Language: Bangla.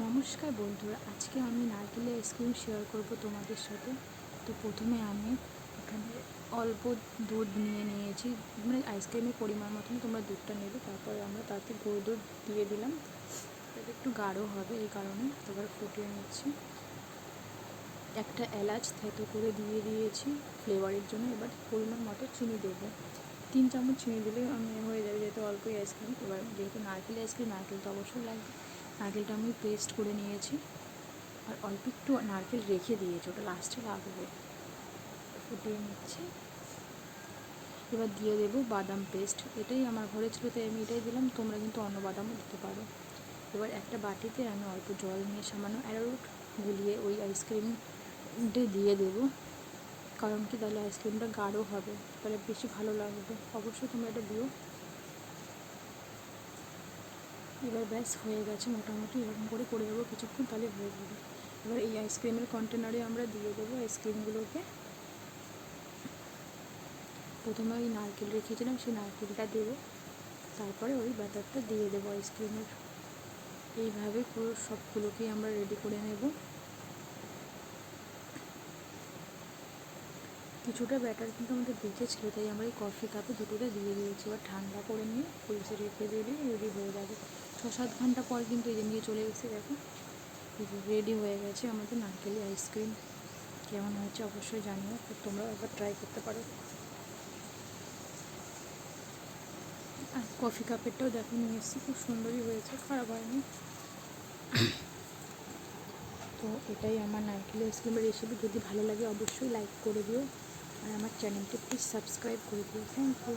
নমস্কার বন্ধুরা, আজকে আমি নারকেলের আইসক্রিম শেয়ার করব তোমাদের সাথে। তো প্রথমে আমি এখানে অল্প দুধ নিয়েছি, মানে আইসক্রিমের পরিমাণ মতন তোমরা দুধটা নেবে। তারপরে আমরা তাতে গুঁড়ো দুধ দিয়ে দিলাম, এটা একটু গাঢ় হবে এই কারণে। তারপরে ফুটিয়ে নিচ্ছি। একটা এলাচ থেতো করে দিয়ে দিয়েছি ফ্লেভারের জন্য। এবার পরিমাণ মতো চিনি দেবো, 3 চামচ চিনি দিলে আমি হয়ে যাবে, যেহেতু অল্পই আইসক্রিম। এবার যেহেতু নারকেল আইসক্রিম, নারকেল তো অবশ্যই লাগবে। নারকেলটা আমি পেস্ট করে নিয়েছি, আর অল্প একটু নারকেল রেখে দিয়েছি, ওটা লাস্টে লাগবে। ফুটিয়ে নিচ্ছি। এবার দিয়ে দেবো বাদাম পেস্ট, এটাই আমার ঘরে ছিল তাই আমি এটাই দিলাম, তোমরা কিন্তু অন্য বাদামও দিতে পারো। এবার একটা বাটিতে আমি অল্প জল নিয়ে সামান্য অ্যারারুট গুলিয়ে ওই আইসক্রিমটা দিয়ে দেবো। কারণ কি, তাহলে আইসক্রিমটা গাঢ় হবে, তাহলে বেশি ভালো লাগবে। অবশ্যই তোমরা এটা দিও। এবার ব্যাস হয়ে গেছে মোটামুটি, এরকম করে দেবো কিছুক্ষণ, তাহলে হয়ে যাবে। এবার এই আইসক্রিমের কন্টেনারে আমরা দিয়ে দেবো আইসক্রিমগুলোকে। প্রথমে ওই নারকেল রেখেছিলাম, সেই নারকেলটা দেবো, তারপরে ওই ব্যাটারটা দিয়ে দেবো আইসক্রিমের। এইভাবে পুরো সবগুলোকেই আমরা রেডি করে নেব। কিছুটা ব্যাটার কিন্তু আমাদের বেঁচে ছিল, তাই আমরা এই কফি কাপে দুটোতে দিয়ে দিয়েছি। এবার ঠান্ডা করে নিয়ে ফ্রিজে রেখে দিলে রেডি হয়ে যাবে। 6-7 ঘন্টা পর কিন্তু এই যে নিয়ে চলে গেছে, দেখো রেডি হয়ে গেছে আমাদের নারকেলি আইসক্রিম। কেমন হয়েছে অবশ্যই জানিও, তোমরা একবার ট্রাই করতে পারো। আর কফি কাপেরটাও দেখো নিয়ে এসেছি, খুব সুন্দরই হয়েছে, খারাপ হয়নি। তো এটাই আমার নারকেলি আইসক্রিমের রেসিপি। যদি ভালো লাগে অবশ্যই লাইক করে দিও, আর আমার চ্যানেলটি প্লিজ সাবস্ক্রাইব করে দিও। Thank you.